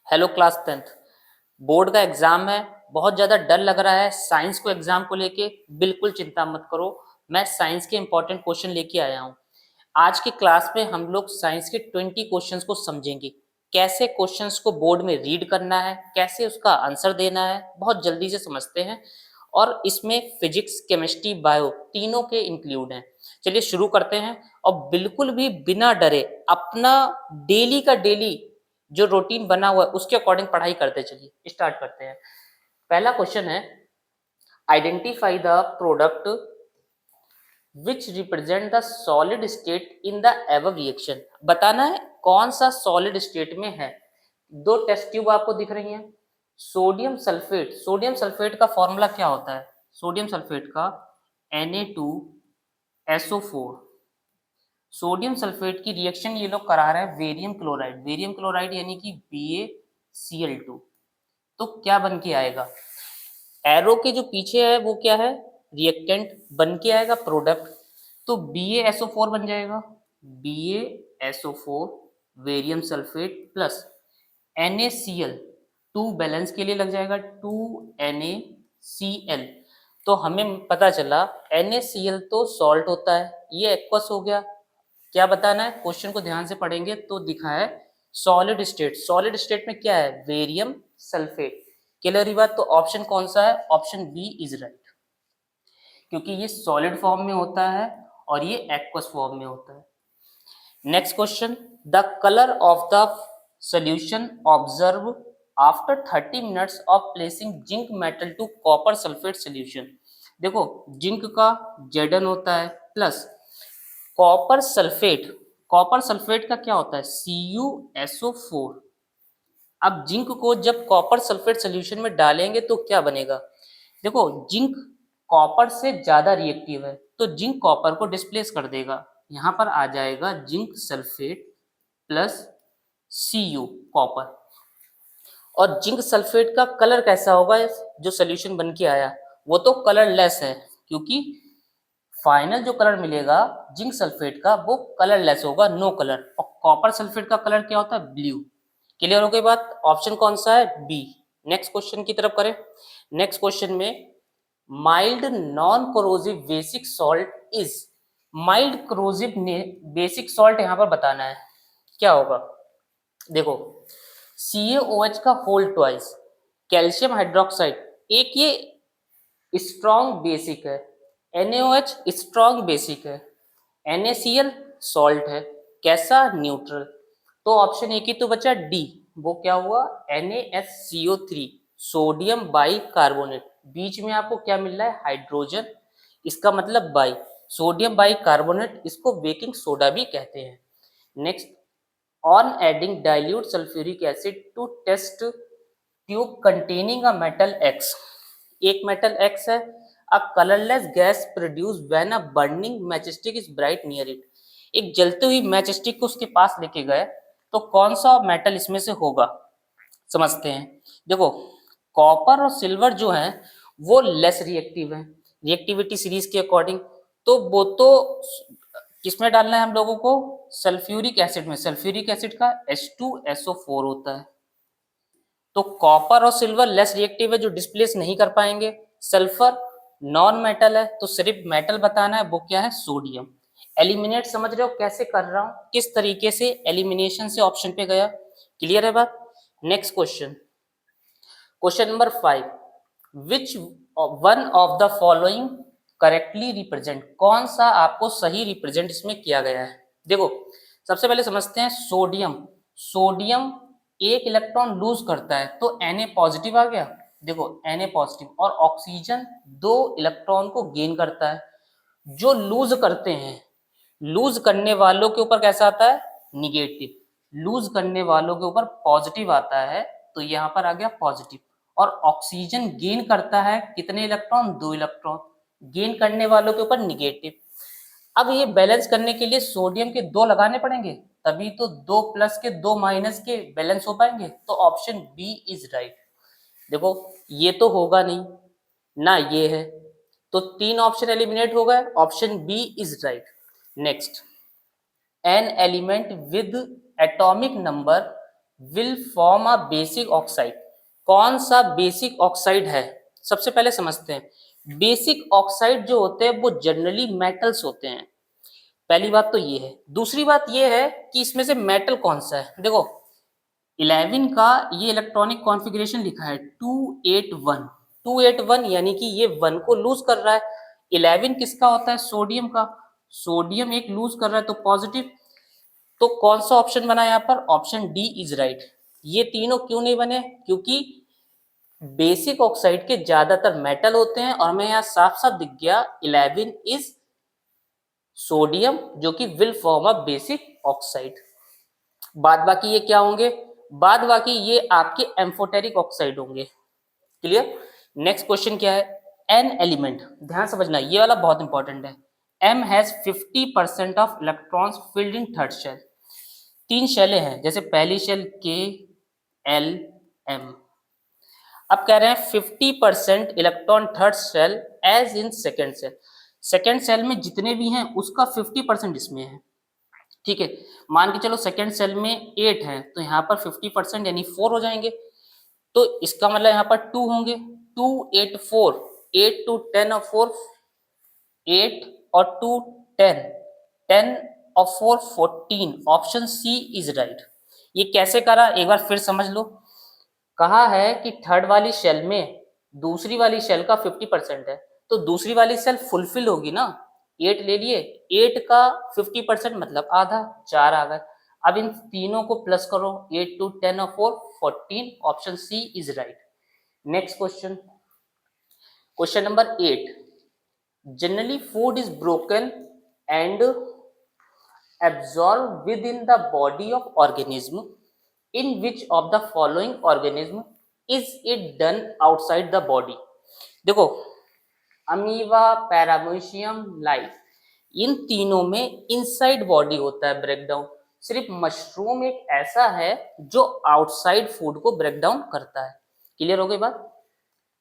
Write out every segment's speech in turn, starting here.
Hello class 10th। Board का exam है, बहुत ज़्यादा डर लग रहा है साइंस को एग्जाम को लेके। बिल्कुल चिंता मत करो, मैं साइंस के इंपॉर्टेंट क्वेश्चन लेके आया हूँ। आज की क्लास में हम लोग साइंस के 20 क्वेश्चंस को समझेंगे, कैसे क्वेश्चंस को बोर्ड में रीड करना है, कैसे उसका आंसर देना है, बहुत जल्दी से समझते हैं। और इसमें फिजिक्स, केमिस्ट्री, बायो तीनों के इंक्लूड हैं। चलिए शुरू करते हैं और बिल्कुल भी बिना डरे अपना डेली का डेली जो रूटीन बना हुआ है उसके अकॉर्डिंग पढ़ाई करते चलिए। स्टार्ट करते हैं। पहला क्वेश्चन है, identify the product which represent the solid state in the above reaction. बताना है कौन सा सॉलिड स्टेट में है। दो टेस्ट ट्यूब आपको दिख रही हैं। सोडियम सल्फेट, सोडियम सल्फेट का फॉर्मूला क्या होता है? सोडियम सल्फेट का Na2SO4। सोडियम सल्फेट की रिएक्शन ये लोग करा रहे हैं वेरियम क्लोराइड, वेरियम क्लोराइड यानी कि BaCl2। तो क्या बन के आएगा? एरो के जो पीछे है वो क्या है? रिएक्टेंट बन के आएगा प्रोडक्ट। तो BaSO4 बन जाएगा, BaSO4 वेरियम sulphate plus NaCl, 2 balance के लिए लग जाएगा 2NaCl। तो हमें पता चला NaCl तो सॉल्ट होता है, ये एक्वस हो गया। क्या बताना है? क्वेश्चन को ध्यान से पढ़ेंगे तो दिखा है सॉलिड स्टेट, सॉलिड स्टेट में क्या है? वेरियम सल्फेट। क्लियर बात? तो ऑप्शन कौन सा है? ऑप्शन बी इज राइट, क्योंकि ये सॉलिड फॉर्म में होता है और ये एक्वस फॉर्म में होता है। Next question, the colour of the solution observe after 30 minutes of placing zinc metal to copper sulphate solution. देखो जिंक का Zn होता है plus copper sulphate, copper sulphate का क्या होता है? CuSO4। अब जिंक को जब कॉपर सल्फेट सोल्यूशन में डालेंगे तो क्या बनेगा? देखो जिंक कॉपर से ज्यादा रिएक्टिव है तो जिंक कॉपर को डिस्प्लेस कर देगा। यहाँ पर आ जाएगा zinc sulphate plus Cu copper. और जिंक सल्फेट का कलर कैसा होगा? जो सोल्यूशन बन के आया वो तो कलरलेस है, क्योंकि फाइनल जो कलर मिलेगा जिंक सल्फेट का वो कलरलेस होगा, नो कलर। और कॉपर सल्फेट का कलर क्या होता है? ब्लू। क्लियर हो गई बात? ऑप्शन कौन सा है? बी। नेक्स्ट क्वेश्चन की तरफ करें। नेक्स्ट क्वेश्चन में, mild non corrosive basic salt is, mild corrosive ने बेसिक सॉल्ट यहां पर बताना है, क्या होगा? देखो CaOH का होल ट्वाइस, कैल्शियम हाइड्रोक्साइड एक ये स्ट्रॉन्ग बेसिक है, NaOH स्ट्रॉन्ग बेसिक है, NaCl सॉल्ट है, कैसा? न्यूट्रल। तो ऑप्शन एक ही तो बचा डी, वो क्या हुआ? NaSCO3 sodium bi carbonate. बीच में आपको क्या मिल रहा है? हाइड्रोजन, इसका मतलब बाई, सोडियम बाई कार्बोनेट, इसको बेकिंग सोडा भी कहते हैं। Next, on adding dilute sulphuric acid to test tube containing a metal X, एक मेटल X है, a colourless gas produce when a burning matchstick is bright near it. एक जलती हुई matchstick को उसके पास लेके गए तो कौन सा मेटल इसमें से होगा? समझते हैं। देखो कॉपर और सिल्वर जो है वो लेस रिएक्टिव है रिएक्टिविटी सीरीज के अकॉर्डिंग, तो वो तो किसमें डालना है हम लोगों को? सल्फ्यूरिक एसिड में। सल्फ्यूरिक एसिड का H2SO4 होता है। तो कॉपर और सिल्वर लेस रिएक्टिव है जो डिस्प्लेस नहीं कर पाएंगे। सल्फर नॉन मेटल है तो सिर्फ मेटल बताना है, वो क्या है? सोडियम। एलिमिनेट समझ रहे हो कैसे कर रहा हूं, किस तरीके से एलिमिनेशन से ऑप्शन पे गया? क्लियर है बात? Next question, question number 5, which one of the following correctly represent, कौन सा आपको सही रिप्रेजेंट इसमें किया गया है? देखो सबसे पहले समझते हैं सोडियम, सोडियम एक इलेक्ट्रॉन लूज करता है तो Na पॉजिटिव आ गया। देखो Na पॉजिटिव, और ऑक्सीजन 2 इलेक्ट्रॉन को गेन करता है। जो लूज करते हैं, लूज करने वालों के ऊपर कैसा आता है? निगेटिव। लूज करने वालों के ऊपर पॉजिटिव आता है, तो यहाँ पर आ गया पॉजिटिव। और ऑक्सीजन गेन करता है कितने इलेक्ट्रॉन? 2 इलेक्ट्रॉन। गेन करने वालों के ऊपर निगेटिव। अब ये बैलेंस करने के लिए सोडियम के 2 लगाने पड़ेंगे, तभी तो 2 प्लस के 2 माइनस के बैलेंस हो पाएंगे। तो ऑप्शन बी इज राइट। देखो ये तो होगा नहीं ना, ये है, तो 3 ऑप्शन एलिमिनेट हो गए, option B is right. Next, an element with atomic number will form a basic oxide. कौन सा बेसिक ऑक्साइड है, सबसे पहले समझते हैं। बेसिक ऑक्साइड जो होते हैं वो जनरली मेटल्स होते हैं, पहली बात तो ये है। दूसरी बात ये है कि इसमें से मेटल कौन सा है। देखो 11 का ये इलेक्ट्रॉनिक कॉन्फ़िगरेशन लिखा है 281, 281 यानी कि ये 1 को लूज कर रहा है। 11 किसका होता है, सोडियम का। सोडियम एक लूज कर रहा है तो पॉजिटिव। तो कौन सा ऑप्शन बना यहाँ पर, ऑप्शन डी इज राइट। ये तीनों क्यों नहीं बने, क्योंकि बेसिक ऑक्साइड के ज्यादातर मेटल होते हैं और हमें यहाँ साफ साफ दिख गया 11 इज सोडियम जो कि will form a basic oxide. बाद बाकी ये क्या होंगे, बाद बाकी ये आपके एम्फोटेरिक ऑक्साइड होंगे। क्लियर। नेक्स्ट क्वेश्चन क्या है, एन एलिमेंट, ध्यान समझना ये वाला बहुत इंपॉर्टेंट है। M has 50% of electrons filled in third shell. तीन शेलें हैं, जैसे पहली शेल के एल एम। अब कह रहे हैं 50% electron third shell as in second shell. Second shell में जितने भी हैं उसका 50% इसमें है। ठीक है, मान के चलो सेकेंड सेल में 8 है तो यहाँ पर 50% यानी 4 हो जाएंगे। तो इसका मतलब यहाँ पर 2 होंगे, 2 8 4, 8 2 10 और 4 8 और 2 10, 10 और 4 14। Option C is right. ये कैसे करा एक बार फिर समझ लो। कहा है कि थर्ड वाली शेल में दूसरी वाली शेल का 50% है तो दूसरी वाली शेल फुलफिल होगी ना। 8 ले लिए, 8 का 50% मतलब आधा, 4 आ गए। अब इन तीनों को प्लस करो, 8 2 10 और 4 14। Option C is right. Next question, question number 8। Generally food is broken and absorbed within the body of organism. In which of the following organism is it done outside the body? देखो amoeba, paramecium, life, इन तीनों में inside body होता है breakdown. सिर्फ mushroom एक ऐसा है जो आउटसाइड फूड को ब्रेकडाउन करता है। क्लियर हो गई बात।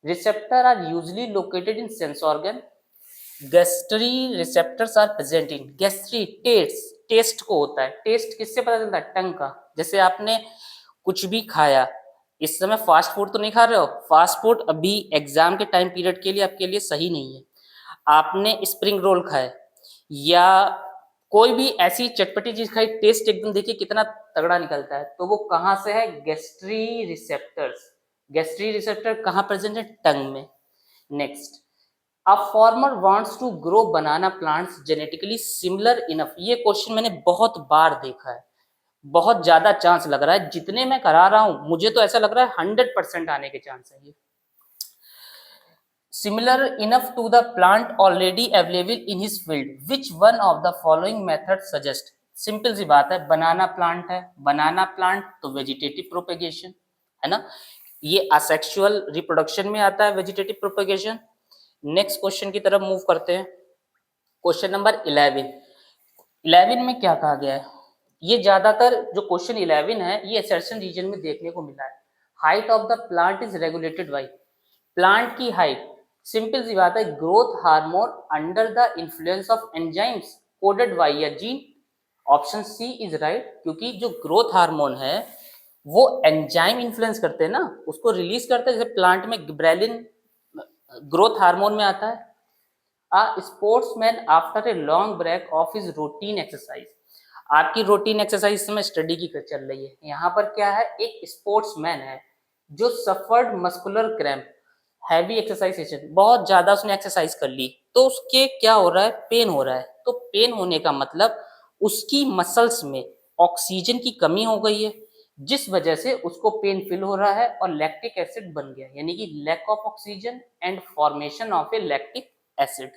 Receptor are usually located in sense organ. Gustatory receptors are present in gustatory taste, taste को होता है। टेस्ट किससे पता चलता है, टंग का। जैसे आपने कुछ भी खाया, इस समय फास्ट फूड तो नहीं खा रहे हो, फास्ट फूड अभी एग्जाम के टाइम पीरियड के लिए आपके लिए सही नहीं है। आपने स्प्रिंग रोल खाए या कोई भी ऐसी चटपटी चीज खाई, टेस्ट एकदम देखिए कितना तगड़ा निकलता है, तो वो कहाँ से है, गैस्ट्री रिसेप्टर्स। गैस्ट्री रिसेप्टर कहाँ प्रेजेंट है, टंग में। Next, A farmer wants to grow banana plants genetically similar enough। ये क्वेश्चन मैंने बहुत बार देखा है, बहुत ज्यादा चांस लग रहा है। जितने मैं करा रहा हूं मुझे तो ऐसा लग रहा है 100% आने के चांस है ये। Similar enough to the plant already available in his field, which one of the following method suggest. Simple सी बात है, बनाना प्लांट है, बनाना प्लांट तो वेजिटेटिव प्रोपेगेशन है ना, ये असेक्सुअल रिप्रोडक्शन में आता है वेजिटेटिव प्रोपेगेशन। नेक्स्ट क्वेश्चन की तरफ मूव करते हैं। Question number 11। 11 में क्या कहा गया है, ये ज्यादातर जो क्वेश्चन 11 है ये असर्शन रीजन में देखने को मिला है। Height of the plant is regulated by, plant की हाइट सिंपल सी बात है, growth hormone under the influence of enzymes coded by a gene. Option C is right, क्योंकि जो ग्रोथ हार्मोन है वो एंजाइम इन्फ्लुएंस करते हैं ना, उसको रिलीज करते हैं। जैसे प्लांट में गिबरेलिन ग्रोथ हार्मोन में आता है। A sportsman after a long break of his routine exercise. आपकी रूटीन एक्सरसाइज इस समय स्टडी की चल रही है, यहाँ पर क्या है, एक स्पोर्ट्समैन है जो suffered muscular cramp, heavy exercise session, बहुत ज्यादा उसने एक्सरसाइज कर ली तो उसके क्या हो रहा है, पेन हो रहा है। तो पेन होने का मतलब उसकी मसल्स में ऑक्सीजन की कमी हो गई है, जिस वजह से उसको पेन फील हो रहा है और लैक्टिक एसिड बन गया, यानी कि lack of oxygen and formation of a lactic acid.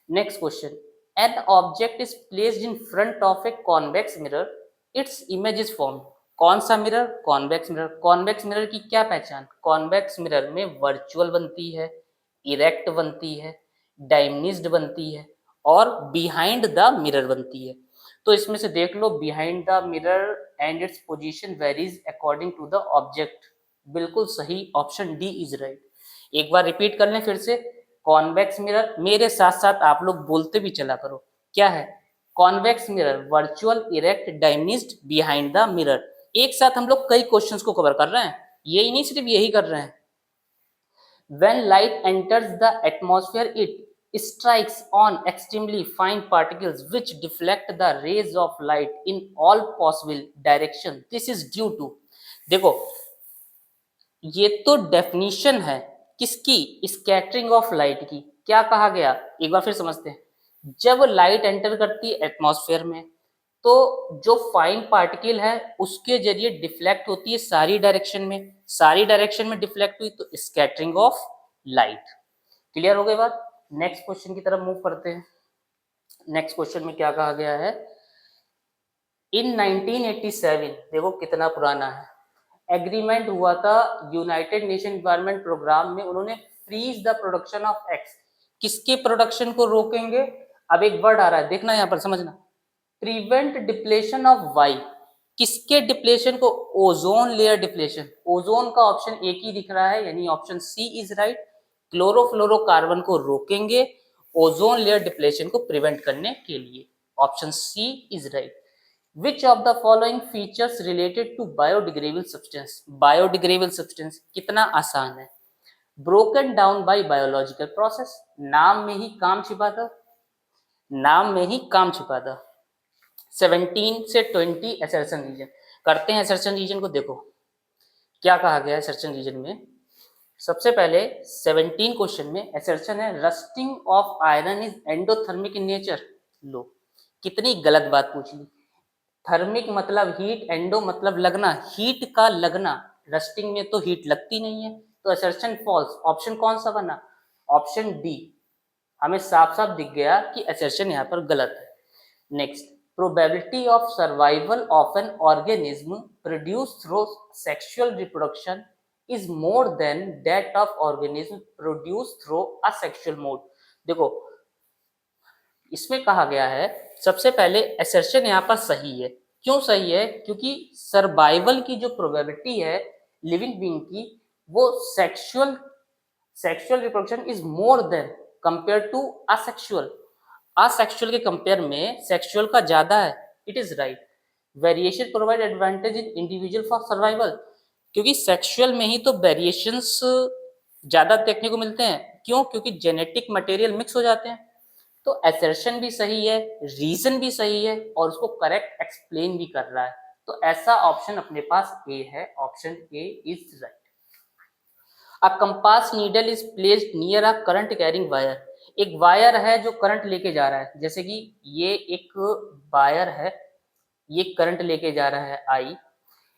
Next question, an object is placed in front of a convex mirror, its image is form. कौन सा mirror, convex mirror. Convex mirror की क्या पहचान, convex mirror में virtual बनती है, erect बनती है, डायमनिज्ड बनती है और बिहाइंड द मिरर बनती है। तो इसमें से देख लो, behind the mirror and its position varies according to the object. बिल्कुल सही, ऑप्शन डी इज राइट। एक बार रिपीट कर लें फिर से, कॉन्वेक्स मिरर, मेरे साथ साथ आप लोग बोलते भी चला करो, क्या है, convex mirror virtual, erect, diminished, behind the mirror. एक साथ हम लोग कई क्वेश्चंस को कवर कर रहे हैं, यही नहीं सिर्फ यही कर रहे हैं। When light enters the atmosphere, it strikes on extremely fine particles which deflect the rays of light in all possible direction. This is due to, देखो ये तो डेफिनेशन है किसकी, स्कैटरिंग ऑफ लाइट की। क्या कहा गया, एक बार फिर समझते हैं। जब लाइट एंटर करती है एटमॉस्फेयर में तो जो फाइन पार्टिकल है उसके जरिए डिफ्लेक्ट होती है सारी डायरेक्शन में, सारी डायरेक्शन में डिफ्लेक्ट हुई तो स्कैटरिंग ऑफ लाइट। क्लियर हो गई बात। नेक्स्ट क्वेश्चन की तरफ मूव करते हैं। नेक्स्ट क्वेश्चन में क्या कहा गया है, इन 1987, देखो कितना पुराना है, एग्रीमेंट हुआ था यूनाइटेड नेशन एनवायरनमेंट प्रोग्राम में, उन्होंने freeze the production of X, किसके प्रोडक्शन को रोकेंगे। अब एक वर्ड आ रहा है, देखना यहाँ पर समझना, प्रिवेंट डिप्लेशन ऑफ वाई, किसके डिप्लेशन को, ओजोन लेयर डिप्लेशन। ओजोन का ऑप्शन एक ही दिख रहा है, यानी option C is right. Chlorofluorocarbon को रोकेंगे ओजोन लेयर डिप्लेशन को प्रिवेंट करने के लिए, option C is right. Which of the following features related to biodegradable substance? Biodegradable substance कितना आसान है, broken down by biological process, नाम में ही काम छिपा था, नाम में ही काम छिपा था। 17 से 20 assertion रीजन करते हैं। assertion रीजन को देखो क्या कहा गया है assertion रीजन में। सबसे पहले 17 क्वेश्चन में assertion है rusting of iron is endothermic in nature. लो कितनी गलत बात पूछ ली, थर्मिक मतलब हीट, एंडो मतलब लगना, हीट का लगना, रस्टिंग में तो हीट लगती नहीं है, तो असर्शन फॉल्स। ऑप्शन कौन सा बना, ऑप्शन डी। हमें साफ साफ दिख गया कि असर्शन यहाँ पर गलत है। Next, probability of survival of an organism produce through sexual reproduction is more then that of organism produce through asexual mode. देखो इसमें कहा गया है, सबसे पहले असर्शन यहाँ पर सही है। क्यों सही है, क्योंकि सर्वाइवल की जो प्रोबेबिलिटी है लिविंग बीइंग की, वो sexual reproduction is more than compare to asexual. Asexual के कंपेयर में सेक्सुअल का ज्यादा है, it is right. Variation provide advantage in individual for survival, क्योंकि सेक्सुअल में ही तो वेरिएशंस ज्यादा देखने को मिलते हैं। क्यों, क्योंकि जेनेटिक मटेरियल मिक्स हो जाते हैं। तो असर्शन भी सही है, रीजन भी सही है, और उसको करेक्ट एक्सप्लेन भी कर रहा है। तो ऐसा ऑप्शन अपने पास ए है, option A is right. A compass needle is placed near a current carrying wire, एक वायर है जो करंट लेके जा रहा है, जैसे कि ये एक वायर है, ये करंट लेके जा रहा है आई,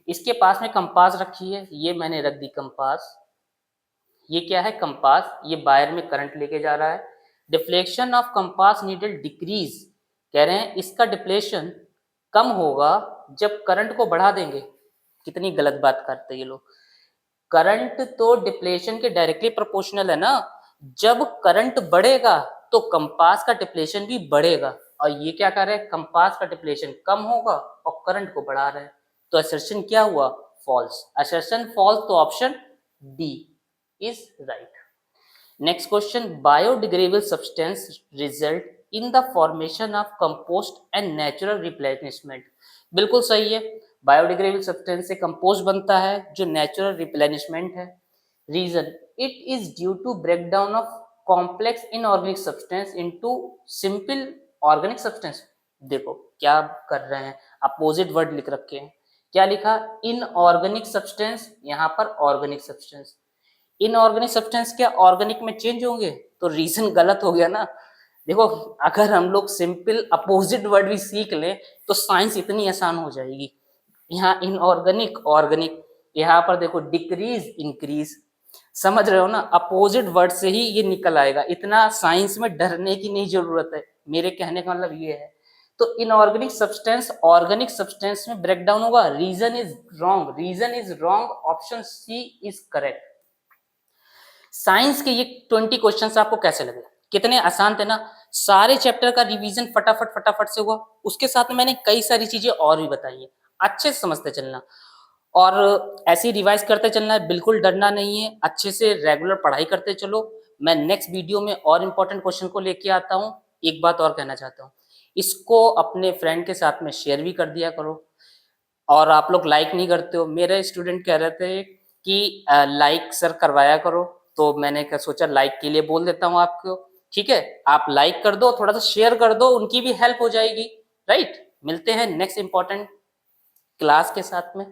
इसके पास में कंपास रखी है, ये मैंने रख दी कंपास, ये क्या है कंपास, ये वायर में करंट लेके जा रहा है। Deflection of compass needle decrease, कह रहे हैं इसका डिप्लेशन कम होगा जब करंट को बढ़ा देंगे। कितनी गलत बात करते हैं ये लोग, करंट तो डिप्लेशन के डायरेक्टली प्रोपोर्शनल है ना, जब करंट बढ़ेगा तो कंपास का डिप्लेशन भी बढ़ेगा, और ये क्या कर रहे हैं, कंपास का डिप्लेशन कम होगा और करंट को बढ़ा रहे हैं। तो असर्शन क्या हुआ, फॉल्स। असर्शन फॉल्स, तो option D is right. Next question, biodegradable substance result in the formation of compost and natural replenishment. बिल्कुल सही है, बायोडिग्रेडेबल सब्सटेंस से कंपोस्ट बनता है जो नेचुरल रिप्लेनिशमेंट है। Reason, it is due to breakdown of complex inorganic substance into simple organic substance. देखो क्या कर रहे हैं, अपोजिट वर्ड लिख रखे हैं। क्या लिखा, इनऑर्गेनिक सब्सटेंस, यहाँ पर ऑर्गेनिक सब्सटेंस। इनऑर्गेनिक सब्सटेंस क्या ऑर्गेनिक में चेंज होंगे, तो रीजन गलत हो गया ना। देखो अगर हम लोग सिंपल अपोजिट वर्ड भी सीख लें तो साइंस इतनी आसान हो जाएगी। यहाँ इनऑर्गेनिक ऑर्गेनिक, यहाँ पर देखो डिक्रीज इंक्रीज, समझ रहे हो ना, अपोजिट वर्ड से ही ये निकल आएगा। इतना साइंस में डरने की नहीं जरूरत है, मेरे कहने का मतलब ये है। तो इनऑर्गेनिक सब्सटेंस ऑर्गेनिक सब्सटेंस में ब्रेकडाउन होगा, reason is wrong, reason is wrong, option C is correct. Science के ये 20 क्वेश्चंस आपको कैसे लगे, कितने आसान थे ना। सारे चैप्टर का रिवीजन फटाफट से हुआ, उसके साथ में मैंने कई सारी चीजें और भी बताई है, अच्छे से समझते चलना और ऐसे ही रिवाइज करते चलना है, बिल्कुल डरना नहीं है, अच्छे से रेगुलर पढ़ाई करते चलो। मैं नेक्स्ट वीडियो में और इम्पोर्टेंट क्वेश्चन को लेके आता हूँ। एक बात और कहना चाहता हूँ, इसको अपने फ्रेंड के साथ में शेयर भी कर दिया करो। और आप लोग लाइक नहीं करते हो। मेरे स्टूडेंट कह रहे थे कि लाइक सर करवाया करो, तो मैंने क्या सोचा लाइक के लिए बोल देता हूँ आपको। ठीक है, आप लाइक कर दो, थोड़ा सा शेयर कर दो, उनकी भी हेल्प हो जाएगी। राइट, मिलते हैं नेक्स्ट इंपॉर्टेंट क्लास के साथ में।